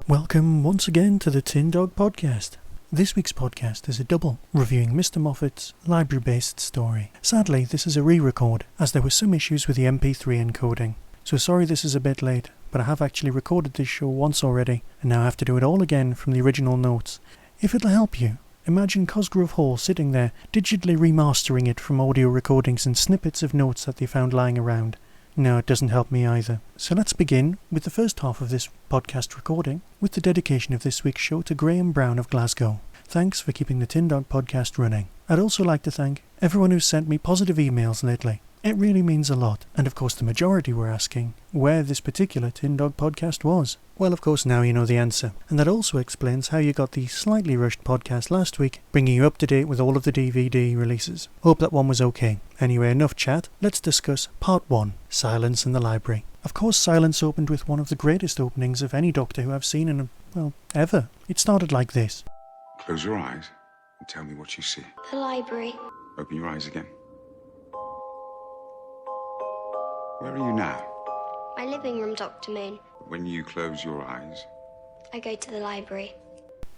Welcome once again to the Tin Dog Podcast. This week's podcast is a double, reviewing Mr. Moffat's library-based story. Sadly, this is a re-record, as there were some issues with the MP3 encoding. So sorry this is a bit late, but I have actually recorded this show once already, and now I have to do it all again from the original notes. If it'll help you, imagine Cosgrove Hall sitting there, digitally remastering it from audio recordings and snippets of notes that they found lying around. No, it doesn't help me either. So let's begin with the first half of this podcast recording, with the dedication of this week's show to Graham Brown of Glasgow. Thanks for keeping the Tin Dog Podcast running. I'd also like to thank everyone who's sent me positive emails lately. It really means a lot. And of course the majority were asking where this particular Tin Dog Podcast was. Well, of course now you know the answer. And that also explains how you got the slightly rushed podcast last week, bringing you up to date with all of the DVD releases. Hope that one was okay. Anyway, enough chat. Let's discuss Part 1, Silence in the Library. Of course, Silence opened with one of the greatest openings of any Doctor Who I've seen in, ever. It started like this. Close your eyes and tell me what you see. The library. Open your eyes again. Where are you now? My living room, Dr. Moon. When you close your eyes. I go to the library.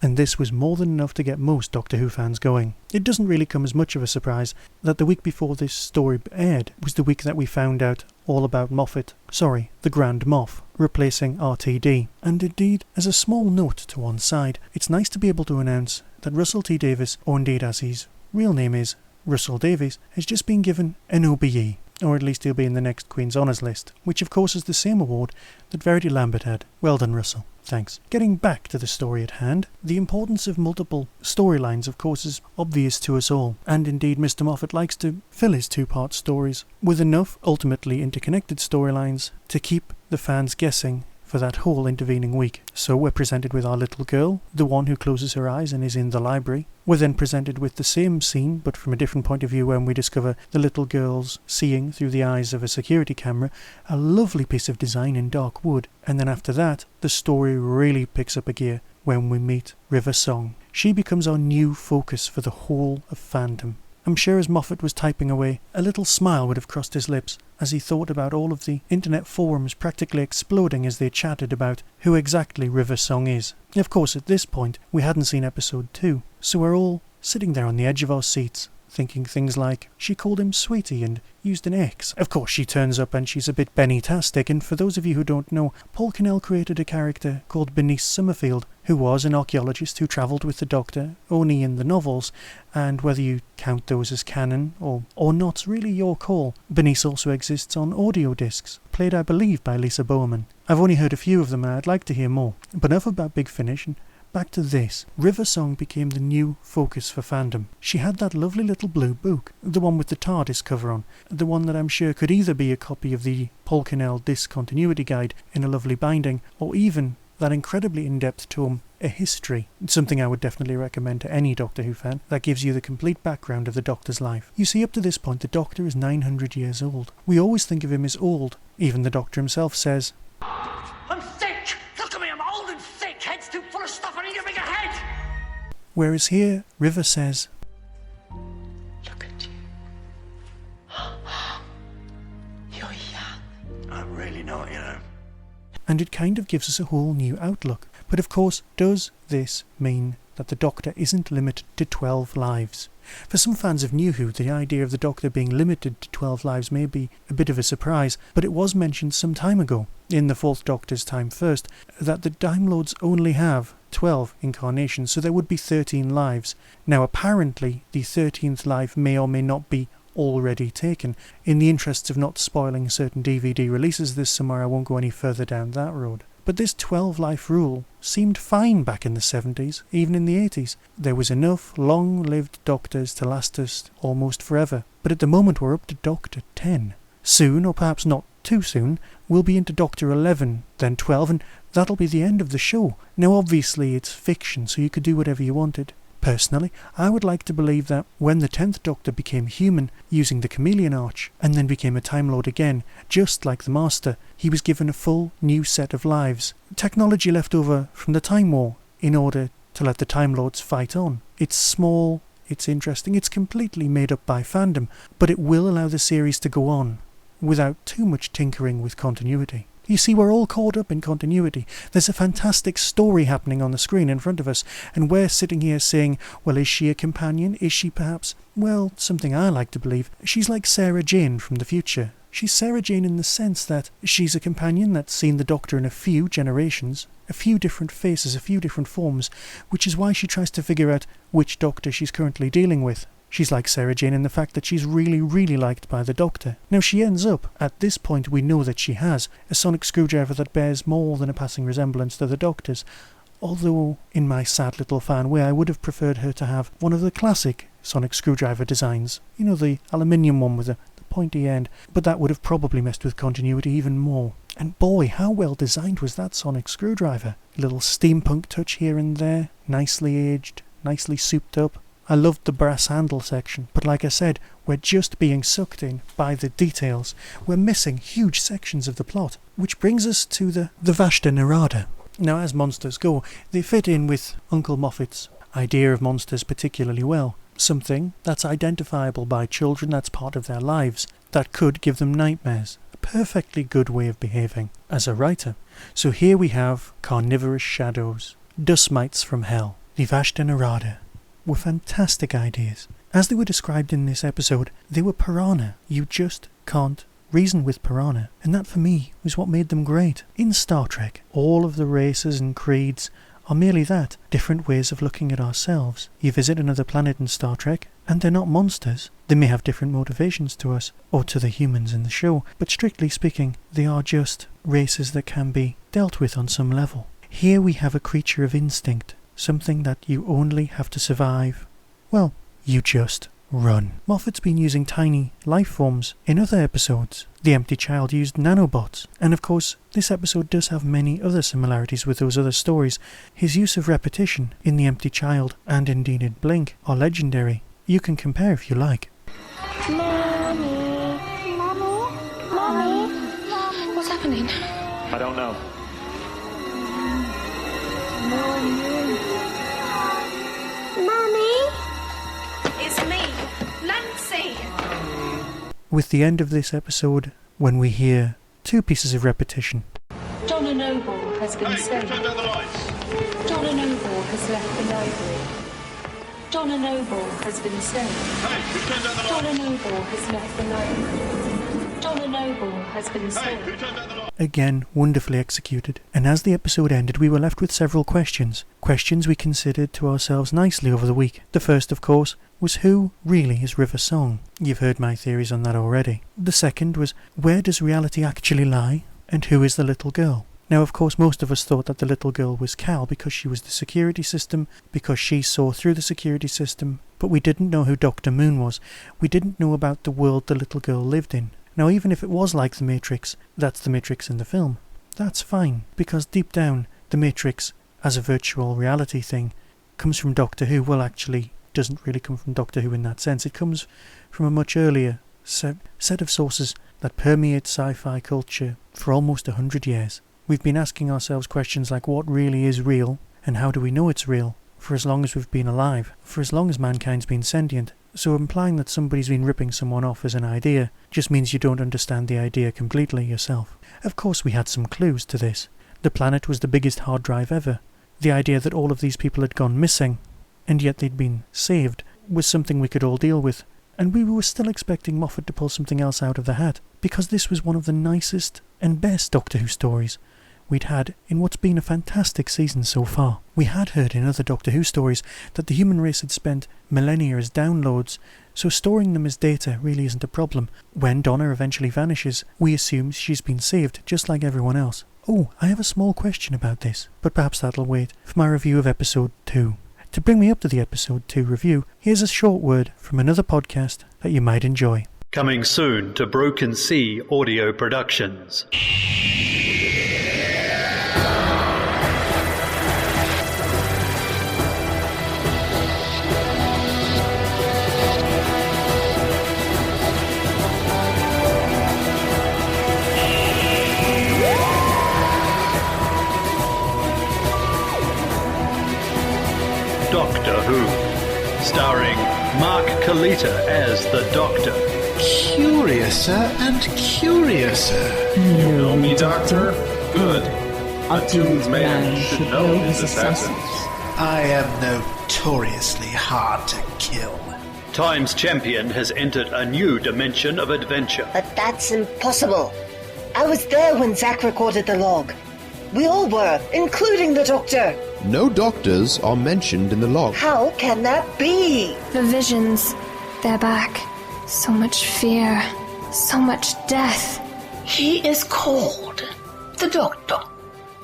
And this was more than enough to get most Doctor Who fans going. It doesn't really come as much of a surprise that the week before this story aired was the week that we found out all about the Grand Moff, replacing RTD. And indeed, as a small note to one side, it's nice to be able to announce that Russell T Davies, or indeed as his real name is, Russell Davies, has just been given an OBE. Or at least he'll be in the next Queen's Honours list, which of course is the same award that Verity Lambert had. Well done, Russell. Thanks. Getting back to the story at hand, the importance of multiple storylines of course is obvious to us all, and indeed Mr. Moffat likes to fill his two-part stories with enough ultimately interconnected storylines to keep the fans guessing for that whole intervening week. So we're presented with our little girl, the one who closes her eyes and is in the library. We're then presented with the same scene, but from a different point of view, when we discover the little girl's seeing through the eyes of a security camera, a lovely piece of design in dark wood. And then after that, the story really picks up a gear when we meet River Song. She becomes our new focus for the whole of fandom. I'm sure as Moffat was typing away, a little smile would have crossed his lips as he thought about all of the internet forums practically exploding as they chatted about who exactly River Song is. Of course, at this point, we hadn't seen episode 2, so we're all sitting there on the edge of our seats, thinking things like, she called him Sweetie and used an X. Of course, she turns up and she's a bit Benny-tastic, and for those of you who don't know, Paul Cannell created a character called Bernice Summerfield, who was an archaeologist who travelled with the Doctor only in the novels, and whether you count those as canon or not, really your call. Bernice also exists on audio discs, played I believe by Lisa Bowerman. I've only heard a few of them and I'd like to hear more. But enough about Big Finish, and back to this. River Song became the new focus for fandom. She had that lovely little blue book, the one with the TARDIS cover on, the one that I'm sure could either be a copy of the Paul Cannell Discontinuity Guide in a lovely binding, or even that incredibly in-depth tome, A History. It's something I would definitely recommend to any Doctor Who fan. That gives you the complete background of the Doctor's life. You see, up to this point, the Doctor is 900 years old. We always think of him as old. Even the Doctor himself says, I'm sick! Look at me, I'm old and sick! Head's too full of stuff, I need a bigger head! Whereas here, River says, Look at you. You're young. I'm really not, you know. and it kind of gives us a whole new outlook. But of course, does this mean that the Doctor isn't limited to 12 lives? For some fans of New Who, the idea of the Doctor being limited to 12 lives may be a bit of a surprise, but it was mentioned some time ago, in the Fourth Doctor's Time First, that the Time Lords only have 12 incarnations, so there would be 13 lives. Now apparently, the 13th life may or may not be already taken. In the interests of not spoiling certain DVD releases this summer, I won't go any further down that road. But this 12-life rule seemed fine back in the 70s, even in the 80s. There was enough long-lived Doctors to last us almost forever. But at the moment we're up to Doctor 10. Soon, or perhaps not too soon, we'll be into Doctor 11, then 12, and that'll be the end of the show. Now obviously it's fiction, so you could do whatever you wanted. Personally, I would like to believe that when the 10th Doctor became human using the Chameleon Arch, and then became a Time Lord again, just like the Master, he was given a full new set of lives. Technology left over from the Time War in order to let the Time Lords fight on. It's small, it's interesting, it's completely made up by fandom, but it will allow the series to go on without too much tinkering with continuity. You see, we're all caught up in continuity. There's a fantastic story happening on the screen in front of us, and we're sitting here saying, well, is she a companion? Is she perhaps, well, something I like to believe, she's like Sarah Jane from the future. She's Sarah Jane in the sense that she's a companion that's seen the Doctor in a few generations, a few different faces, a few different forms, which is why she tries to figure out which Doctor she's currently dealing with. She's like Sarah Jane in the fact that she's really, really liked by the Doctor. Now she ends up, at this point we know that she has, a sonic screwdriver that bears more than a passing resemblance to the Doctor's, although in my sad little fan way I would have preferred her to have one of the classic sonic screwdriver designs. You know, the aluminium one with the pointy end, but that would have probably messed with continuity even more. And boy, how well designed was that sonic screwdriver. A little steampunk touch here and there, nicely aged, nicely souped up. I loved the brass handle section, but like I said, we're just being sucked in by the details. We're missing huge sections of the plot, which brings us to the Vashta Nerada. Now, as monsters go, they fit in with Uncle Moffat's idea of monsters particularly well. Something that's identifiable by children, that's part of their lives, that could give them nightmares. A perfectly good way of behaving as a writer. So here we have carnivorous shadows, dust mites from hell, the Vashta Nerada. Were fantastic ideas. As they were described in this episode, they were piranha. You just can't reason with piranha. And that for me was what made them great. In Star Trek, all of the races and creeds are merely that, different ways of looking at ourselves. You visit another planet in Star Trek, and they're not monsters. They may have different motivations to us, or to the humans in the show, but strictly speaking, they are just races that can be dealt with on some level. Here we have a creature of instinct, something that you only have to survive. Well, you just run. Moffat's been using tiny life forms in other episodes. The Empty Child used nanobots, and of course this episode does have many other similarities with those other stories. His use of repetition in The Empty Child and indeed in Blink are legendary. You can compare if you like. Mommy. Mommy. Mommy. Mommy. What's happening? I don't know. Mummy? It's me, Nancy. With the end of this episode, when we hear two pieces of repetition. Donna Noble has been saved. Turn down the lights. Donna Noble has left the library. Donna Noble has been saved. Hey, who turned down the lights? Donna Noble has left the library. Donna Noble has been Hey, saved. who turned down the lights? Again, wonderfully executed. And as the episode ended, we were left with several questions. Questions we considered to ourselves nicely over the week. The first, of course, was who really is River Song? You've heard my theories on that already. The second was, where does reality actually lie? And who is the little girl? Now, of course, most of us thought that the little girl was Cal because she was the security system, because she saw through the security system, but we didn't know who Dr. Moon was. We didn't know about the world the little girl lived in. Now, even if it was like The Matrix, that's The Matrix in the film. That's fine, because deep down, The Matrix, as a virtual reality thing, comes from Doctor Who. Well, actually, doesn't really come from Doctor Who in that sense. It comes from a much earlier set of sources that permeate sci-fi culture for almost 100 years. We've been asking ourselves questions like what really is real, and how do we know it's real, for as long as we've been alive, for as long as mankind's been sentient. So implying that somebody's been ripping someone off as an idea just means you don't understand the idea completely yourself. Of course we had some clues to this. The planet was the biggest hard drive ever. The idea that all of these people had gone missing, and yet they'd been saved, was something we could all deal with. And we were still expecting Moffat to pull something else out of the hat, because this was one of the nicest and best Doctor Who stories we'd had in what's been a fantastic season so far. We had heard in other Doctor Who stories that the human race had spent millennia as downloads, so storing them as data really isn't a problem. When Donna eventually vanishes, we assume she's been saved, just like everyone else. Oh, I have a small question about this, but perhaps that'll wait for my review of episode 2. To bring me up to the episode 2 review, here's a short word from another podcast that you might enjoy. Coming soon to Broken Sea Audio Productions. Doctor Who, starring Mark Kalita as the Doctor, curiouser and curiouser. You know me, Doctor? Good. A doomed man should know his assassins. I am notoriously hard to kill. Time's champion has entered a new dimension of adventure. But that's impossible. I was there when Zach recorded the log. We all were, including the Doctor. No doctors are mentioned in the log. How can that be? The visions, they're back. So much fear, so much death. He is called the Doctor.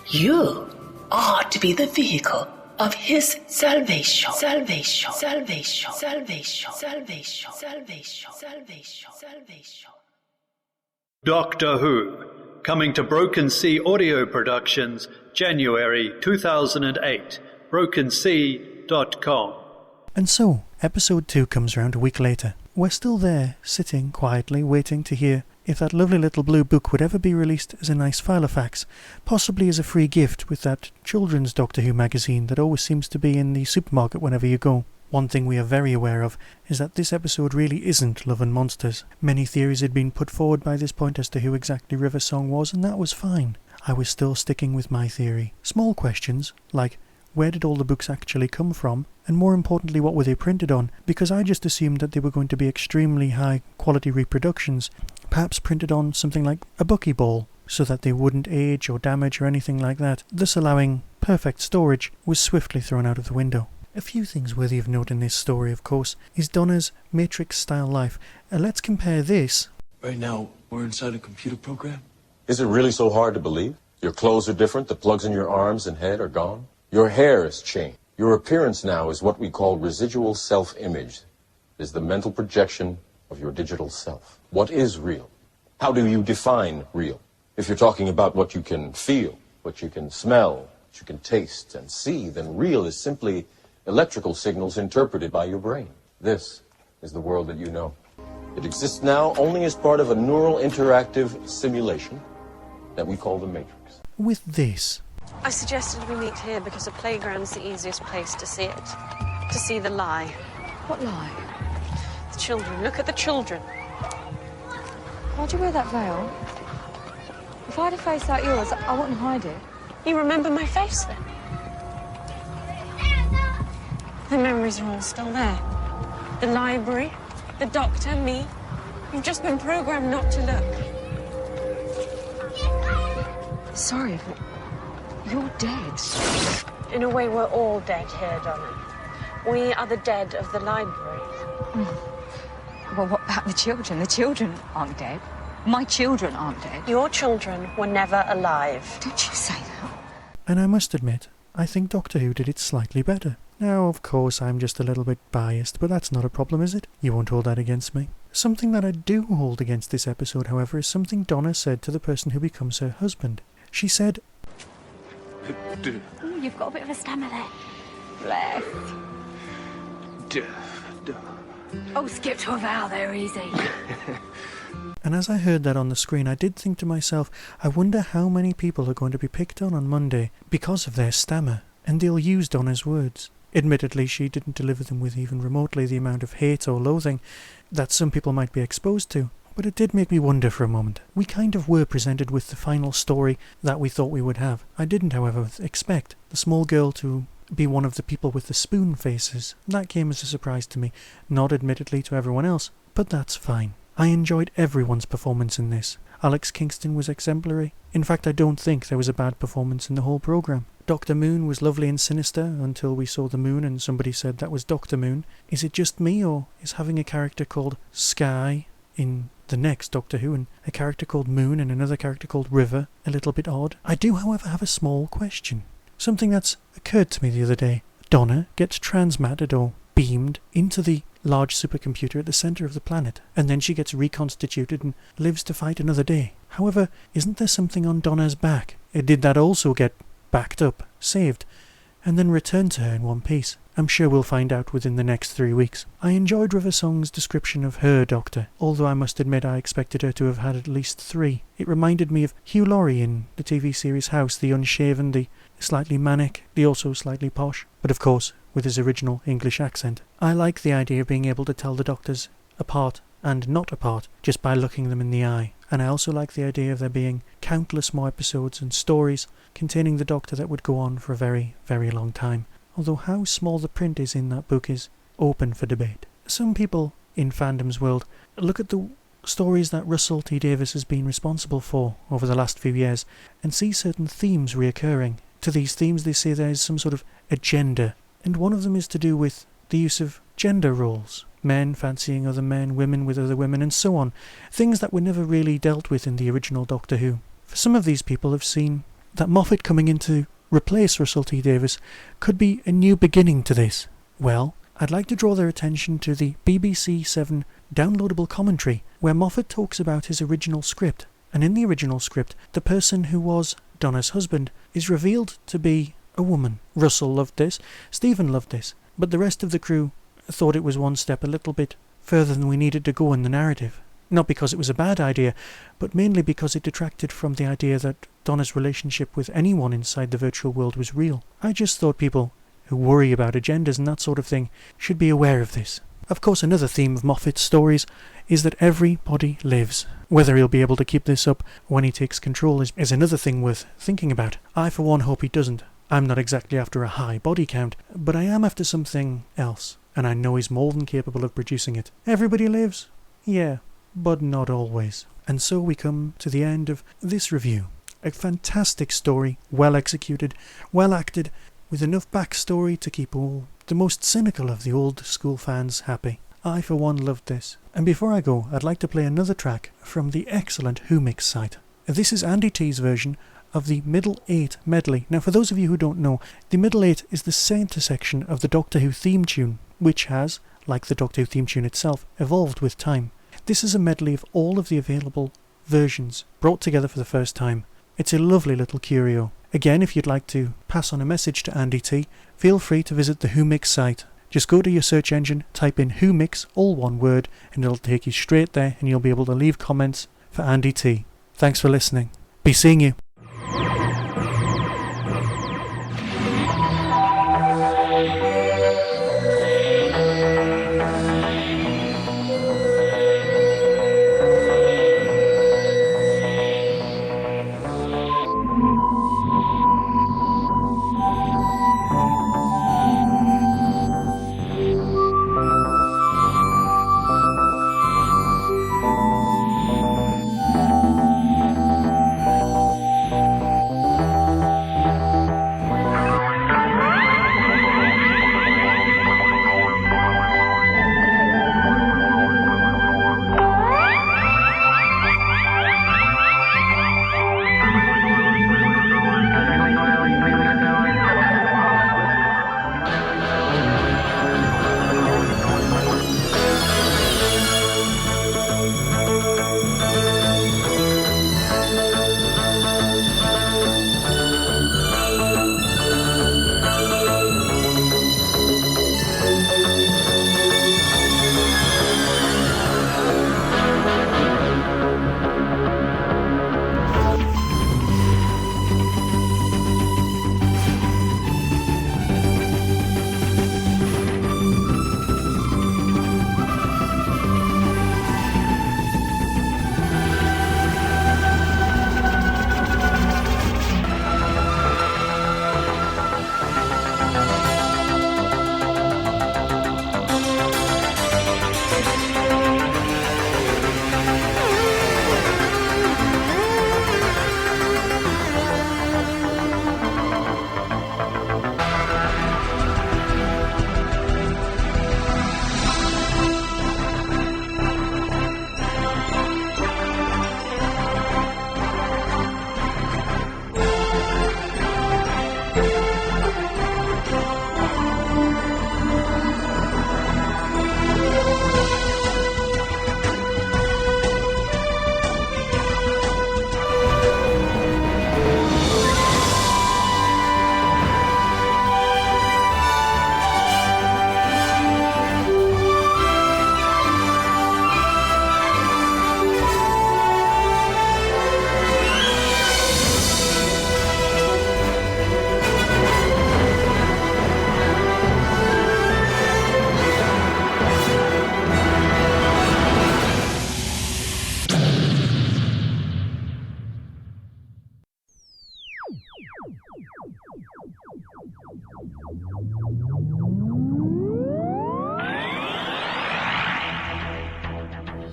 You are to be the vehicle of his salvation. Salvation. Salvation. Salvation. Salvation. Salvation. Salvation. Salvation. Doctor Who, coming to Broken Sea Audio Productions, January 2008. BrokenSea.com. And so, episode 2 comes around a week later. We're still there, sitting quietly, waiting to hear if that lovely little blue book would ever be released as a nice filofax, possibly as a free gift with that children's Doctor Who magazine that always seems to be in the supermarket whenever you go. One thing we are very aware of is that this episode really isn't Love and Monsters. Many theories had been put forward by this point as to who exactly River Song was, and that was fine. I was still sticking with my theory. Small questions, like where did all the books actually come from, and more importantly, what were they printed on, because I just assumed that they were going to be extremely high quality reproductions, perhaps printed on something like a buckyball, so that they wouldn't age or damage or anything like that, thus allowing perfect storage, was swiftly thrown out of the window. A few things worthy of note in this story, of course, is Donna's Matrix-style life. Let's compare this. Right now, we're inside a computer program. Is it really so hard to believe? Your clothes are different, the plugs in your arms and head are gone. Your hair has changed. Your appearance now is what we call residual self-image. It is the mental projection of your digital self. What is real? How do you define real? If you're talking about what you can feel, what you can smell, what you can taste and see, then real is simply electrical signals interpreted by your brain. This is the world that you know. It exists now only as part of a neural interactive simulation that we call the Matrix. With this, I suggested we meet here because a playground's the easiest place to see it. To see the lie. What lie? The children. Look at the children. Why'd you wear that veil? If I had a face like yours, I wouldn't hide it. You remember my face then? The memories are all still there. The library, the Doctor, me. You've just been programmed not to look. Sorry, but you're dead. In a way, we're all dead here, Donna. We are the dead of the library. Well, what about the children? The children aren't dead. My children aren't dead. Your children were never alive. Don't you say that. And I must admit, I think Doctor Who did it slightly better. Now, of course, I'm just a little bit biased, but that's not a problem, is it? You won't hold that against me. Something that I do hold against this episode, however, is something Donna said to the person who becomes her husband. She said, Ooh, you've got a bit of a stammer there. Bless. Oh, skip to a vowel there, easy. And as I heard that on the screen, I did think to myself, I wonder how many people are going to be picked on Monday because of their stammer, and they'll use Donna's words. Admittedly, she didn't deliver them with even remotely the amount of hate or loathing that some people might be exposed to, but it did make me wonder for a moment. We kind of were presented with the final story that we thought we would have. I didn't, however, expect the small girl to be one of the people with the spoon faces. That came as a surprise to me, not admittedly to everyone else, but that's fine. I enjoyed everyone's performance in this. Alex Kingston was exemplary. In fact, I don't think there was a bad performance in the whole programme. Dr. Moon was lovely and sinister until we saw the moon and somebody said that was Dr. Moon. Is it just me, or is having a character called Sky in the next Doctor Who and a character called Moon and another character called River a little bit odd? I do, however, have a small question. Something that's occurred to me the other day. Donna gets transmatted or beamed into the large supercomputer at the centre of the planet, and then she gets reconstituted and lives to fight another day. However, isn't there something on Donna's back? Did that also get backed up, saved, and then returned to her in one piece? I'm sure we'll find out within the next 3 weeks. I enjoyed River Song's description of her Doctor, although I must admit I expected her to have had at least 3. It reminded me of Hugh Laurie in the TV series House, the unshaven, the slightly manic, the also slightly posh, but of course with his original English accent. I like the idea of being able to tell the Doctors apart and not apart just by looking them in the eye. And I also like the idea of there being countless more episodes and stories containing the Doctor that would go on for a very, very long time. Although how small the print is in that book is open for debate. Some people in fandom's world look at the stories that Russell T Davies has been responsible for over the last few years and see certain themes reoccurring. To these themes they say there is some sort of agenda, and one of them is to do with the use of gender roles. Men fancying other men, women with other women, and so on. Things that were never really dealt with in the original Doctor Who. For some of these people have seen that Moffat coming in to replace Russell T Davies could be a new beginning to this. Well, I'd like to draw their attention to the BBC 7 downloadable commentary, where Moffat talks about his original script. And in the original script, the person who was Donna's husband is revealed to be a woman. Russell loved this, Steven loved this, but the rest of the crew thought it was one step a little bit further than we needed to go in the narrative. Not because it was a bad idea, but mainly because it detracted from the idea that Donna's relationship with anyone inside the virtual world was real. I just thought people who worry about agendas and that sort of thing should be aware of this. Of course, another theme of Moffat's stories is that everybody lives. Whether he'll be able to keep this up when he takes control is another thing worth thinking about. I for one hope he doesn't. I'm not exactly after a high body count, but I am after something else, and I know he's more than capable of producing it. Everybody lives? Yeah, but not always. And so we come to the end of this review. A fantastic story, well executed, well acted, with enough backstory to keep all the most cynical of the old school fans happy. I for one loved this. And before I go, I'd like to play another track from the excellent Who Mix site. This is Andy T's version of the Middle 8 medley. Now for those of you who don't know, the Middle 8 is the centre section of the Doctor Who theme tune, which has, like the Doctor Who theme tune itself, evolved with time. This is a medley of all of the available versions, brought together for the first time. It's a lovely little curio. Again, if you'd like to pass on a message to Andy T, feel free to visit the Who Mix site. Just go to your search engine, type in Who Mix, all one word, and it'll take you straight there, and you'll be able to leave comments for Andy T. Thanks for listening. Be seeing you.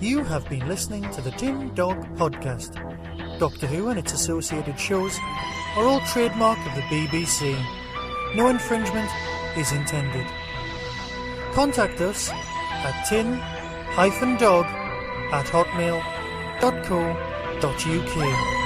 You have been listening to the Tin Dog Podcast. Doctor Who and its associated shows are all trademark of the BBC. No infringement is intended. Contact us at tin-dog@hotmail.co.uk.